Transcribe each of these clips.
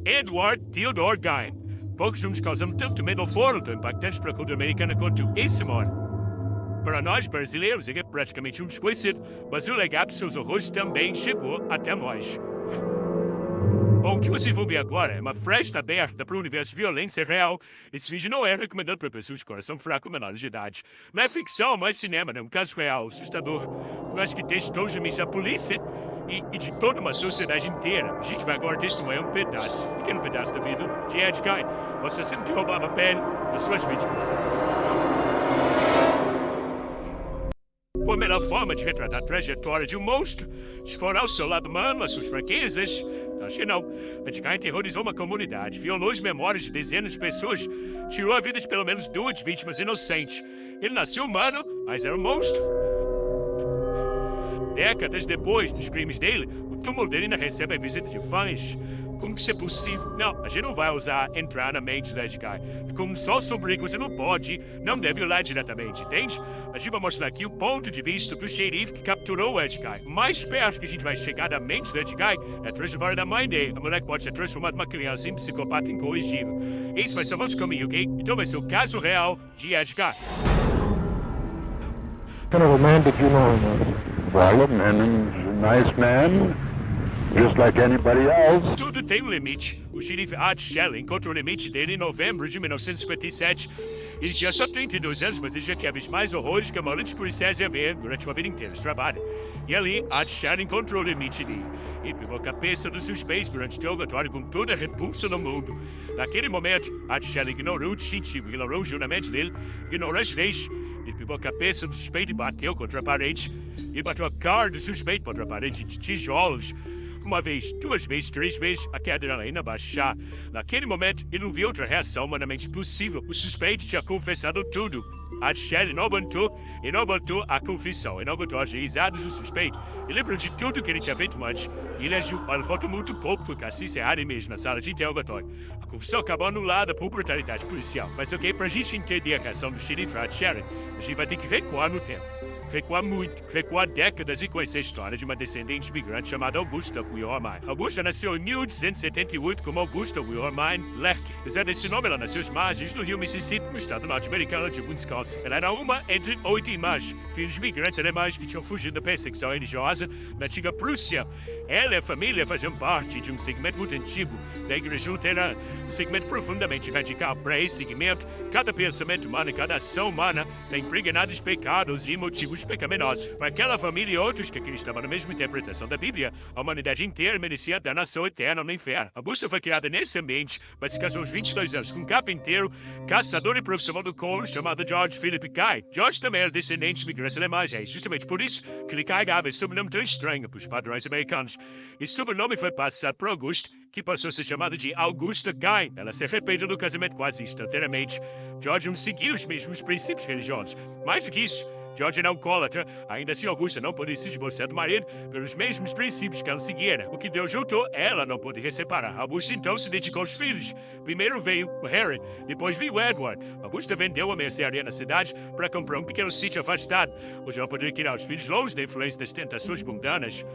Edward Theodore Gein. Poucos nos causam tanto medo fora tão impactantes para a cultura americana quanto esse mano. Para nós brasileiros, ele é praticamente um desconhecido, mas o legado de seus horrores também chegou até nós. Bom, o que vocês vão ver agora é uma fresta aberta para o universo de violência real. Esse vídeo não é recomendado para pessoas de coração fraco ou menores de idade. Não é ficção, mas cinema, é um caso real, assustador. Eu acho que testou justamente a polícia e de toda uma sociedade inteira. A gente vai agora testemunhar um pequeno pedaço da vida de Ed Gein, o assassino que roubava a pele das suas vítimas. A melhor forma de retratar a trajetória de um monstro, explorar o seu lado humano, as suas fraquezas. Acho que não. Ed Gein terrorizou uma comunidade, violou as memórias de dezenas de pessoas, tirou a vida de pelo menos 2 vítimas inocentes. Ele nasceu humano, mas era um monstro. Décadas depois dos crimes dele, o túmulo dele ainda recebe a visita de fãs. Como que isso é possível? Não, a gente não vai entrar na mente do Ed Gein. Como só sobre que você não deve olhar diretamente, entende? A gente vai mostrar aqui o ponto de vista do xerife que capturou o Ed Gein. Mais perto que a gente vai chegar da mente do Ed Gein é a trajetória da mãe dele. A mulher que pode ser transformada numa criança em psicopata incorrigível. Esse vai ser o nosso caminho, ok? Então vai ser o caso real de Ed Gein. What kind of a man did you know him as? Well, a nice man, just like anybody else. Tudo tem um limite. O xerife Art Shelley encontrou o limite dele em novembro de 1957. Ele tinha só 32 anos, mas ele já tinha visto mais horrores que a maioria dos policiais ia ver durante uma vida inteira de trabalho. E ali, Art Shelley encontrou o limite dele. Ele pegou a cabeça dos suspeitos durante o interrogatório com toda a repulsa no mundo. Naquele momento, Art Shelley ignorou o distintivo, ignorou o juramento dele, ignorou as leis. Ele pegou a cabeça do suspeito e bateu contra a parede. Ele bateu a cara do suspeito contra a parede de tijolos. Uma vez, 2 vezes, 3 vezes, a adrenalina baixar. Naquele momento, ele não viu outra reação humanamente possível. O suspeito tinha confessado tudo. Art Shelley não aguentou a confissão, ele não aguentou as risadas do suspeito. Ele lembrou de tudo que ele tinha feito antes. E ele agiu, olha, falta muito pouco para o Cassis Serrari mesmo na sala de interrogatório. A confissão acabou anulada por brutalidade policial. Mas ok, pra gente entender a reação do xerife Art Shelley, a gente vai ter que recuar no tempo. Recuar muito, recuar décadas e conhecer a história de uma descendente imigrante chamada Augusta Wilhelmine. Augusta nasceu em 1878 como Augusta Wilhelmine Lerck. Apesar desse nome, ela nasceu às margens do rio Mississippi, no estado norte-americano de Wisconsin. Ela era uma entre 8 irmãs, filhos de imigrantes alemães que tinham fugido da perseguição religiosa na antiga Prússia. Ela e a família faziam parte de um segmento muito antigo da igreja luterana, um segmento profundamente radical. Para esse segmento, cada pensamento humano e cada ação humana está impregnada de pecados e motivos pecaminosos. Para aquela família e outros que acreditavam na mesma interpretação da Bíblia, a humanidade inteira merecia a danação eterna no inferno. Augusta foi criada nesse ambiente, mas se casou aos 22 anos com um carpinteiro, caçador e profissional do couro chamado George Philip Gein. George também era descendente de imigrantes alemães, é justamente por isso que ele carregava esse sobrenome tão estranho para os padrões americanos. Esse sobrenome foi passado por Augusta, que passou a ser chamada de Augusta Gein. Ela se arrependeu do casamento quase instantaneamente. George não seguia os mesmos princípios religiosos. Mais do que isso, George era alcoólatra, ainda assim Augusta não podia se divorciar do marido pelos mesmos princípios que ela seguia. O que Deus juntou, ela não podia separar. Augusta então se dedicou aos filhos. Primeiro veio o Harry, depois veio o Edward. Augusta vendeu a mercearia na cidade para comprar um pequeno sítio afastado, onde ela poderia criar os filhos longe da influência das tentações mundanas.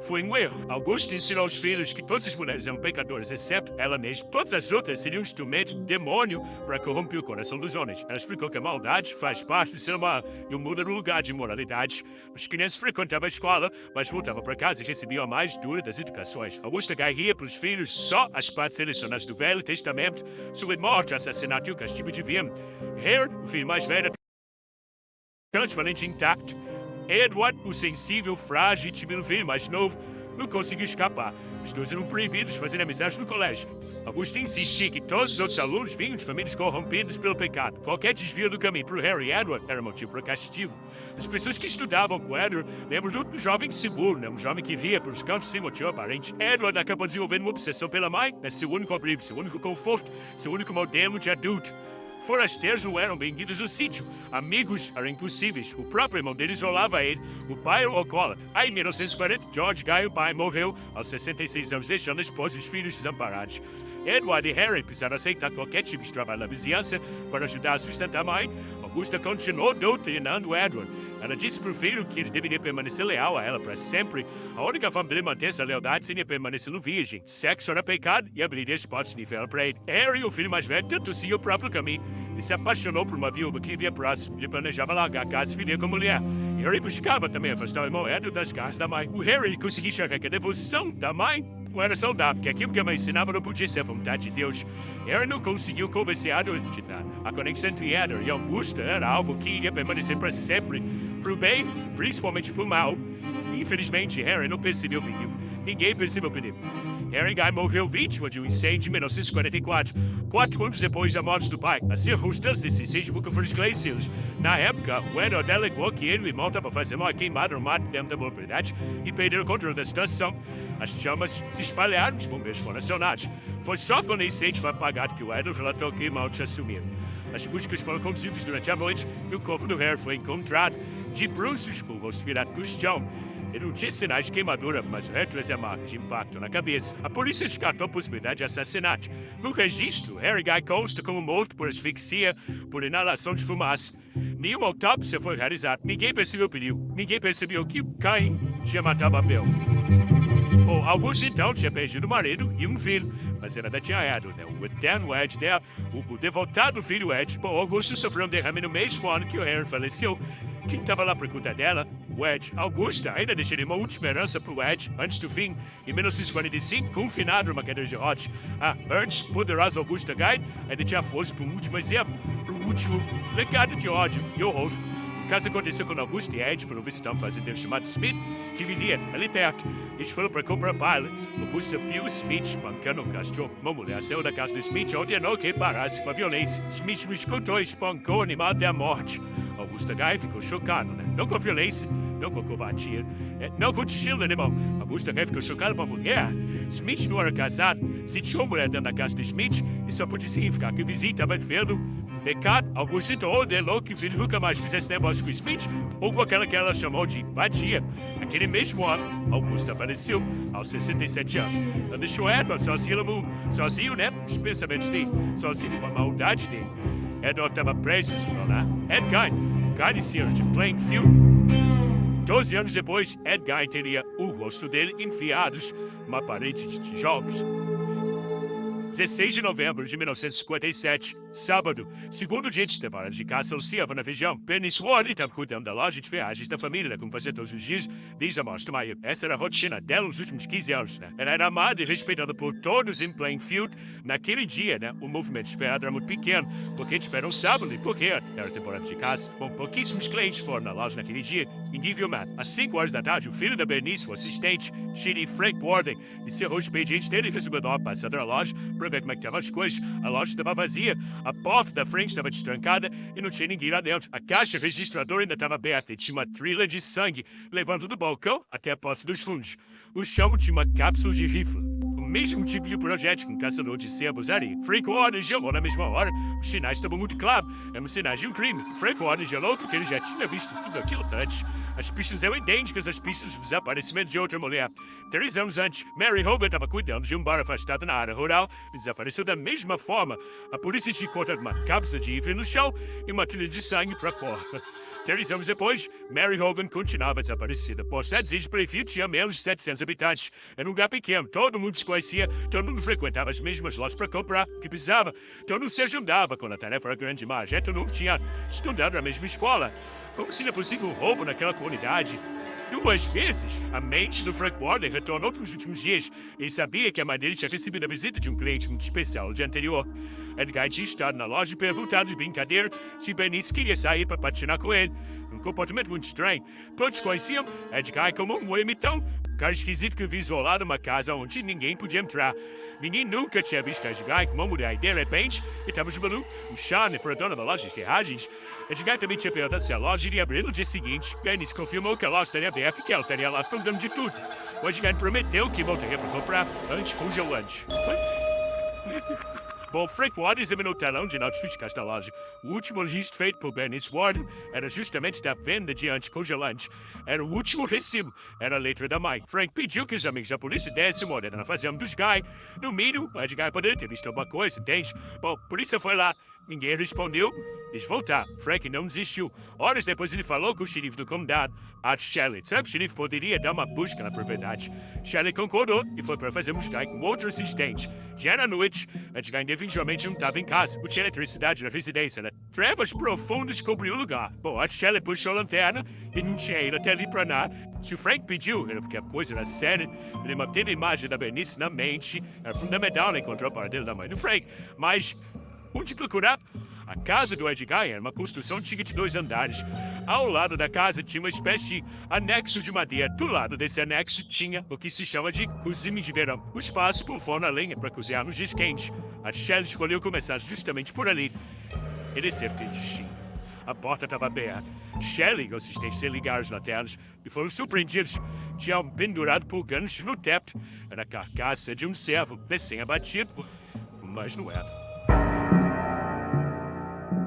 Foi um erro. Augusta ensinou aos filhos que todas as mulheres eram pecadoras, exceto ela mesma. Todas as outras seriam um instrumento do demônio para corromper o coração dos homens. Ela explicou que a maldade faz parte do ser humano e muda no lugar de moralidade. As crianças frequentavam a escola, mas voltavam para casa e recebiam a mais dura das educações. Augusta ria para os filhos só as partes selecionadas do Velho Testamento sobre morte, assassinato e o castigo divino. Harry, o filho mais velho, transparente intacto. Edward, o sensível, frágil e tímido filho mais novo, não conseguiu escapar. Os dois eram proibidos de fazer amizades no colégio. Augusto insistia que todos os outros alunos vinham de famílias corrompidas pelo pecado. Qualquer desvio do caminho para o Harry e Edward era motivo para castigo. As pessoas que estudavam com Edward lembram do jovem seguro, um jovem que ria pelos cantos sem motivo aparente. Edward acabou desenvolvendo uma obsessão pela mãe, seu único abrigo, seu único conforto, seu único modelo de adulto. Forasteiros não eram bem-vindos no sítio. Amigos eram impossíveis. O próprio irmão dele isolava ele. O pai era um alcoólatra. Aí, em 1940, George Gein, o pai, morreu aos 66 anos, deixando a esposa e os filhos desamparados. Edward e Harry precisaram aceitar qualquer tipo de trabalho na vizinhança para ajudar a sustentar a mãe. Augusta continuou doutrinando Edward. Ela disse pro filho que ele deveria permanecer leal a ela para sempre. A única forma dele manter essa lealdade seria permanecendo virgem. Sexo era pecado e abriria as portas de inferno para ele. Harry, o filho mais velho, tentou seguir o próprio caminho. Ele se apaixonou por uma viúva que vivia próximo. Ele planejava largar a casa e viver com a mulher. Harry buscava também afastar o irmão Edward das garras da mãe. O Harry conseguia enxergar que a devoção da mãe não era saudável, que aquilo que a mãe ensinava não podia ser a vontade de Deus. Harry não conseguiu convencer Edward de nada. A conexão entre Edward e Augusta era algo que iria permanecer para sempre. Pro bem, principalmente pro mal. Infelizmente, Harry não percebeu o perigo. Ninguém percebeu o perigo. Harry Guy morreu vítima de um incêndio em 1944, 4 anos depois da morte do pai. As circunstâncias desse incêndio nunca foram esclarecidas. Na época, o Edward alegou que ele e o irmão estavam fazendo uma queimada no mato dentro da propriedade e perderam o controle da situação. As chamas se espalharam e os bombeiros foram acionados. Foi só quando o incêndio foi apagado que o Edward relatou que o irmão tinha sumido. As buscas foram conduzidas durante a noite e o corpo do Harry foi encontrado de bruços com o rosto virado para o chão. Ele não tinha sinais de queimadura, mas o Harry trazia marcas de impacto na cabeça. A polícia descartou a possibilidade de assassinato. No registro, Harry Guy consta como morto por asfixia por inalação de fumaça. Nenhuma autópsia foi realizada. Ninguém percebeu o perigo. Ninguém percebeu que o Caim tinha matado Abel. Bom, Augusto então tinha perdido o marido e um filho, mas ela ainda tinha Edward, né? O eterno Ed dela, o devotado filho Ed. Bom, Augusto sofreu um derrame no mesmo ano que o Harry faleceu. Quem estava lá para cuidar dela? O Ed. Augusta ainda deixaria uma última herança para o Ed, antes do fim, em 1945, confinado numa cadeira de rodas. A antes poderosa Augusta Guy ainda tinha força para um último exemplo, para um último legado de ódio e horror. O caso aconteceu quando Augusta e Ed foram visitar um fazendeiro chamado Smith, que vivia ali perto. Eles foram para comprar palha. Augusta viu Smith espancando um cachorro. Uma mulher saiu da casa do Smith e ordenou que parasse com a violência. Smith não escutou e espancou o animal até a morte. Augusta Guy ficou chocado, né? Não com a violência, não com a covardia, não com o estilo do animal. Augusta Guy ficou chocado com a mulher. Smith não era casado. Se tinha uma mulher dentro da casa do Smith, isso só podia significar que o vizinho estava enfermo. Pecado, Augusta então ordenou que o filho nunca mais fizesse negócio com o Smith ou com aquela que ela chamou de empatia. Naquele mesmo ano, Augusta faleceu aos 67 anos. Ela deixou Edward sozinho, né? Os pensamentos dele, sozinho com a maldade dele. Edward estava preso, não lá. Ed Gein, carniceiro de Plainfield. 12 anos depois, Ed Gein teria o rosto dele enfiados numa parede de tijolos. 16 de novembro de 1957, sábado, segundo dia de temporada de caça ao cervo na região. Bernice Ward estava cuidando da loja de ferragens da família, como fazia todos os dias, desde a morte do marido. Essa era a rotina dela nos últimos 15 anos, né? Ela era amada e respeitada por todos em Plainfield. Naquele dia, né, o movimento esperado era muito pequeno, porque eles esperam sábado e porque era temporada de caça. Bom, pouquíssimos clientes foram na loja naquele dia, ninguém viu nada. Às 5 horas da tarde, o filho da Bernice, o assistente, xerife Frank Warden, encerrou o expediente dele e recebeu uma passada na loja para ver como é que estavam as coisas. A loja estava vazia, a porta da frente estava destrancada e não tinha ninguém lá dentro. A caixa registradora ainda estava aberta e tinha uma trilha de sangue levando do balcão até a porta dos fundos. O chão tinha uma cápsula de rifle, o mesmo tipo de projétil que um caçador de cervo usaria. Frank Warden gelou na mesma hora. Os sinais estavam muito claros, eram sinais de um crime. Frank Warden gelou porque ele já tinha visto tudo aquilo antes. As pistas eram idênticas às pistas do desaparecimento de outra mulher. 3 anos antes, Mary Hogan estava cuidando de um bar afastado na área rural e desapareceu da mesma forma. A polícia tinha encontrado uma cápsula de rifle no chão e uma trilha de sangue para a porta. 3 anos depois, Mary Hogan continuava desaparecida. Por cidades de Plainfield tinha menos de 700 habitantes. Era um lugar pequeno, todo mundo se conhecia, todo mundo frequentava as mesmas lojas para comprar o que precisava. Todo mundo se ajudava quando a tarefa era grande demais. Todo mundo tinha estudado na mesma escola. Como seria possível um roubo naquela comunidade? 2 vezes, a mente do Frank Warden retornou nos últimos dias. Ele sabia que a mãe dele tinha recebido a visita de um cliente muito especial no dia anterior. Edgar tinha estado na loja e perguntado de brincadeira se Bernice queria sair para patinar com ele. Um comportamento muito estranho. Todos conheciam Edgar como um ermitão, um cara esquisito que vivia isolado numa casa onde ninguém podia entrar. Ninguém nunca tinha visto Edgar com uma mulher e, de repente, ele estava jogando um charme para a dona da loja de ferragens. Edgar também tinha perguntado se a loja iria abrir no dia seguinte. Bernice confirmou que a loja estaria aberta e que ela estaria lá cuidando de tudo. O Edgar prometeu que voltaria para comprar anticongelante. Bom, Frank Warden examinou o telão de notas fiscais da loja. O último registro feito por Bernice Warden era justamente da venda de anticongelante. Era o último recibo, era a letra da mãe. Frank pediu que os amigos da polícia dessem uma olhada na fazenda dos Guy. No mínimo, o Edgar poderia ter visto alguma coisa, entende? Bom, a polícia foi lá Ninguém respondeu. Quis voltar. Frank não desistiu. Horas depois ele falou com o xerife do condado, Art Shelley. Sabe, o xerife poderia dar uma busca na propriedade. Shelley concordou e foi para fazer buscar com outro assistente. Já na noite, Edgar definitivamente não estava em casa. Não tinha eletricidade na residência, né? Trevas profundas cobriu o lugar. Bom, Art Shelley puxou a lanterna e não tinha ido até ali para nada. Se o Frank pediu, era porque a coisa era séria, ele manteve a imagem da Bernice na mente. Era fundamental encontrar o paradeiro da mãe do Frank. Mas, onde procurar? A casa do Edgar era uma construção antiga de 2 andares. Ao lado da casa tinha uma espécie de anexo de madeira. Do lado desse anexo tinha o que se chama de cozinha de verão. O espaço por forno a lenha para cozinhar nos dias quentes. A Shelley escolheu começar justamente por ali. Ele teve ter destino. A porta estava aberta. Shelley e os assistentes ligaram as lanternas e foram surpreendidos. Tinham pendurado por gancho no teto. Era a carcaça de um servo recém-abatido, mas não era.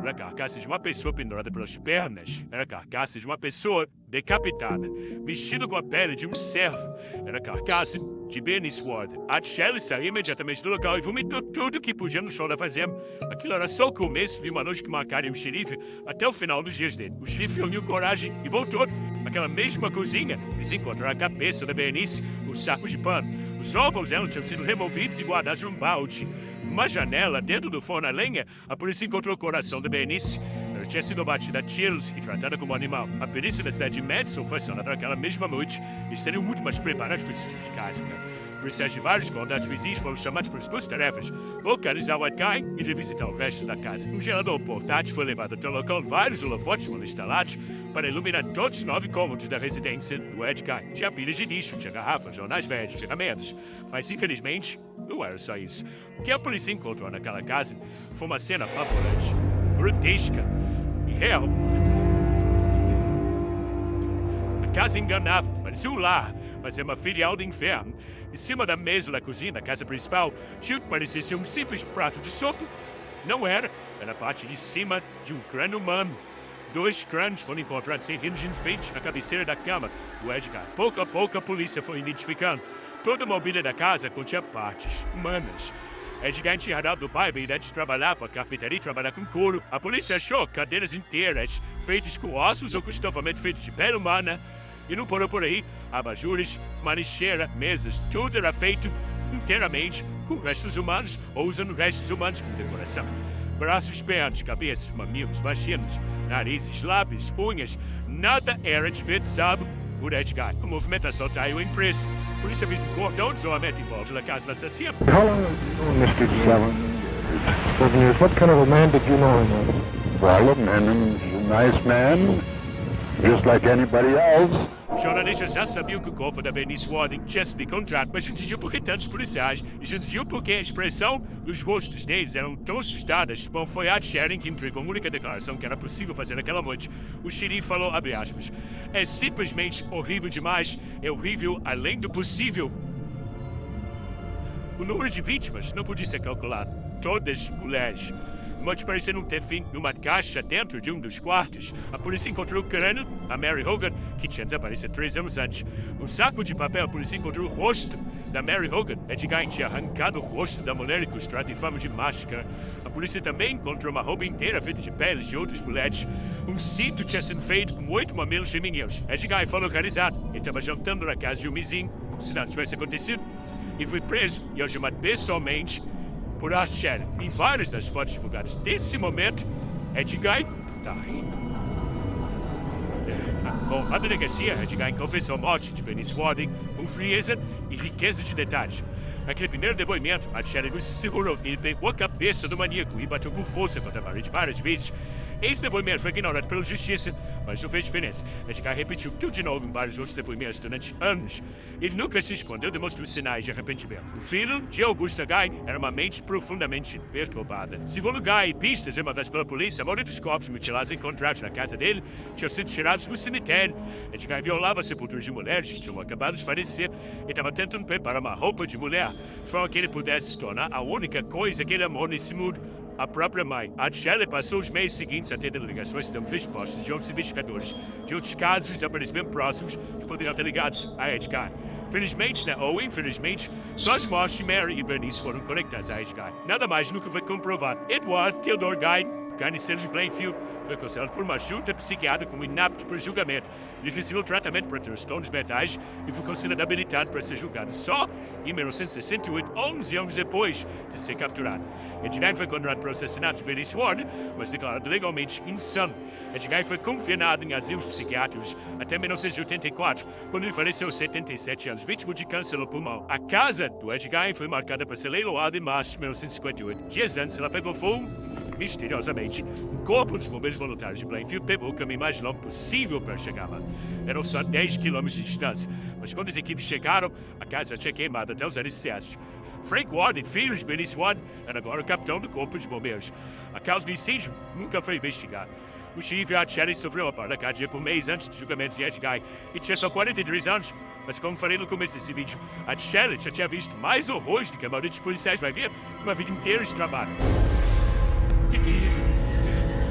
Era a carcaça de uma pessoa pendurada pelas pernas. Era a carcaça de uma pessoa decapitada, vestida com a pele de um servo. Era a carcaça de Bernice Ward. A Shelley saiu imediatamente do local e vomitou tudo que podia no chão da fazenda. Aquilo era só o começo de uma noite que marcaria o xerife até o final dos dias dele. O xerife reuniu coragem e voltou. Naquela mesma cozinha, eles encontraram a cabeça da Bernice, o saco de pano. Os órgãos dela tinham sido removidos e guardados num balde. Numa janela, dentro do forno a lenha, a polícia encontrou o coração da Bernice. Ela tinha sido abatida a tiros e tratada como animal. A perícia da cidade de Madison foi acionada naquela mesma noite. Eles seriam muito mais preparados para esse tipo de caso, Policiais de vários condados vizinhos foram chamados para as suas tarefas: localizar o Edgar e revisitar o resto da casa. Um gerador portátil foi levado até o local. Vários holofotes foram instalados para iluminar todos os 9 cômodos da residência do Edgar. Tinha pilhas de lixo, tinha garrafas, jornais velhos, ferramentas. Mas, infelizmente, não era só isso. O que a polícia encontrou naquela casa foi uma cena apavorante, grotesca e real. A casa enganava, parecia um lar, mas era uma filial do inferno. Em cima da mesa da cozinha da casa principal, tinha o que parecia ser um simples prato de sopa. Não era, era a parte de cima de um crânio humano. 2 crânios foram encontrados sem rinos de enfeite na cabeceira da cama do Edgar. Pouco a pouco a polícia foi identificando. Toda a mobília da casa continha partes humanas. Edgar tinha herdado do pai a habilidade de trabalhar com a carpintaria e trabalhar com couro. A polícia achou cadeiras inteiras, feitas com ossos ou com estofamento feito de pele humana. E não parou por aí. Abajures, uma lixeira, mesas, tudo era feito inteiramente com restos humanos ou usando restos humanos como decoração. Braços, pernas, cabeças, mamilos, vaginas, narizes, lábios, unhas, nada era desperdiçado por Edgar. A movimentação caiu em preço. A polícia fez um cordão de isolamento em volta da casa do assassino. How long have you known Mr. 7 years. What kind of a man did you know him as? Well, a man, he's a nice man, just like anybody else. Os jornalistas já sabiam que o corpo da Bernice Warden tinha sido encontrado, mas não entendiam por que tantos policiais e não entendiam por que a expressão dos rostos deles eram tão assustadas. Bom, foi a Sharon que entregou a única declaração que era possível fazer naquela noite. O xerife falou, abre aspas, é simplesmente horrível demais, é horrível além do possível. O número de vítimas não podia ser calculado. Todas mulheres. Pode parecer não ter fim numa caixa dentro de um dos quartos. A polícia encontrou o crânio, a Mary Hogan, que tinha desaparecido 3 anos antes. Um saco de papel, a polícia encontrou o rosto da Mary Hogan. Edgar tinha arrancado o rosto da mulher e costurado em forma de máscara. A polícia também encontrou uma roupa inteira feita de peles de outras mulheres. Um cinto tinha sido feito com 8 mamilos femininos. Edgar foi localizado. Ele estava jantando na casa de um vizinho, como se nada tivesse acontecido. E foi preso e algemado pessoalmente por Art Shelley. Em várias das fotos divulgadas desse momento, Edgar está rindo. Bom, a delegacia, Edgar confessou a morte de Bernice Warden com frieza e riqueza de detalhes. Naquele primeiro depoimento, Art Shelley não se segurou. Ele pegou a cabeça do maníaco e bateu com força contra a parede várias vezes. Esse depoimento foi ignorado pela justiça, mas não fez diferença. Edgar repetiu tudo de novo em vários outros depoimentos durante anos. Ele nunca se escondeu, demonstrou sinais de arrependimento. O filho de Augusta Guy era uma mente profundamente perturbada. Segundo Guy, pistas levantadas pela polícia, a maioria dos corpos mutilados encontrados na casa dele tinham sido tirados do cemitério. Edgar violava sepulturas de mulheres que tinham acabado de falecer e estava tentando preparar uma roupa de mulher, de forma que ele pudesse se tornar a única coisa que ele amou nesse mundo. A própria mãe. Art Shelley passou os meses seguintes a ter ligações e dando respostas de outros investigadores de outros casos aparentemente próximos que poderiam ter ligados a Edgar. Felizmente, né, ou infelizmente, só as mortes de Mary e Bernice foram conectadas a Edgar. Nada mais nunca foi comprovado. Edward Theodore Guy Carniceiro de Plainfield foi cancelado por uma junta psiquiátrica como inapto para julgamento. Ele recebeu tratamento para transtornos mentais e foi considerado habilitado para ser julgado só em 1968, 11 anos depois de ser capturado. Edgar foi condenado por assassinato de Billy Swan, mas declarado legalmente insano. Edgar foi confinado em asilos psiquiátricos até 1984, quando ele faleceu aos 77 anos, vítima de câncer no pulmão. A casa do Edgar foi marcada para ser leiloada em março de 1958. Dias antes, ela pegou fogo. Misteriosamente, o corpo dos bombeiros voluntários de Plainfield pegou o caminho mais longo possível para chegar lá. Eram só 10 quilômetros de distância, mas quando as equipes chegaram, a casa tinha queimado até os alicerces. Frank Warden, filho de Billy Swan, era agora o capitão do corpo de bombeiros. A causa do incêndio nunca foi investigada. O xerife Art Shelley sofreu uma parada cardíaca um mês antes do julgamento de Edgar e tinha só 43 anos. Mas como falei no começo desse vídeo, Art Shelley já tinha visto mais horrores do que a maioria dos policiais vai ver uma vida inteira de trabalho.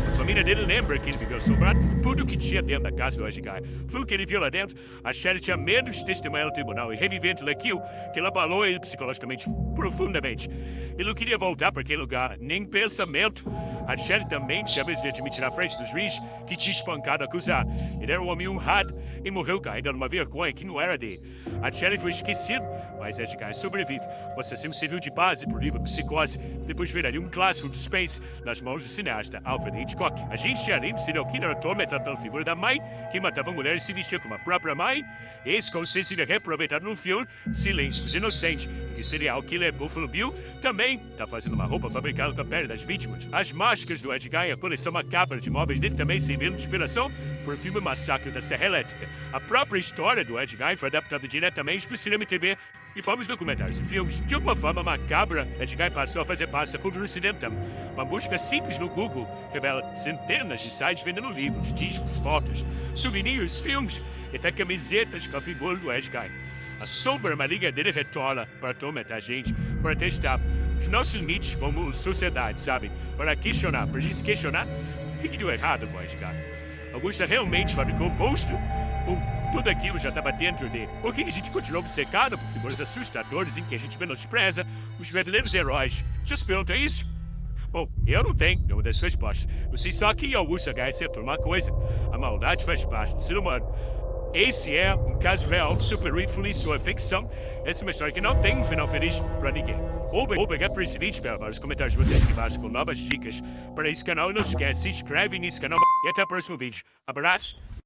A família dele lembra que ele viveu assombrado por tudo que tinha dentro da casa do Edgar. Tudo que ele viu lá dentro, a Shelley tinha medo de testemunhar no tribunal e reviver tudo aquilo que ele abalou ele psicologicamente, profundamente. Ele não queria voltar para aquele lugar, nem pensamento. A Shelley também tinha medo de admitir na frente do juiz que tinha espancado acusado. Ele era um homem honrado e morreu caindo numa vergonha que não era dele. A Shelley foi esquecido, mas Edgar sobrevive. O assassino serviu de base para o livro Psicose, depois viraria um clássico do suspense nas mãos do cineasta Alfred Hitchcock. A gente, além do serial killer, atormentado pela figura da mãe, que matava mulheres e se vestia como a própria mãe, esse conceito seria reaproveitado no filme Silêncio dos Inocentes, que serial killer Buffalo Bill também está fazendo uma roupa fabricada com a pele das vítimas. As máscaras do Edgar e a coleção macabra de móveis dele também serviram de inspiração para o filme Massacre da Serra Elétrica. A própria história do Edgar foi adaptada diretamente para o cinema e TV e formas documentários e filmes. De alguma forma macabra, Edgar passou a fazer parte da cultura ocidental. Uma busca simples no Google revela centenas de sites vendendo livros, discos, fotos, souvenirs, filmes e até camisetas com a figura do Edgar. A sombra maligna dele retorna para atormentar a gente, para testar os nossos limites como sociedade, sabe? Para questionar, para a gente questionar o que deu errado com o Edgar. Augusta realmente fabricou um monstro? Ou tudo aquilo já estava dentro dele? Por que a gente continuou obcecado por figuras assustadoras em que a gente menospreza os verdadeiros heróis? Já se pergunta isso? Bom, eu não tenho nenhuma das respostas. Eu sei só que Augusta H. acertou uma coisa. A maldade faz parte do ser humano. Esse é um caso real de super-herói sua ficção. Essa é uma história que não tem um final feliz para ninguém. Obrigado por esse vídeo, espero vários comentários de vocês aqui embaixo com novas dicas para esse canal. E não se esquece, se inscreve nesse canal e até o próximo vídeo. Abraço!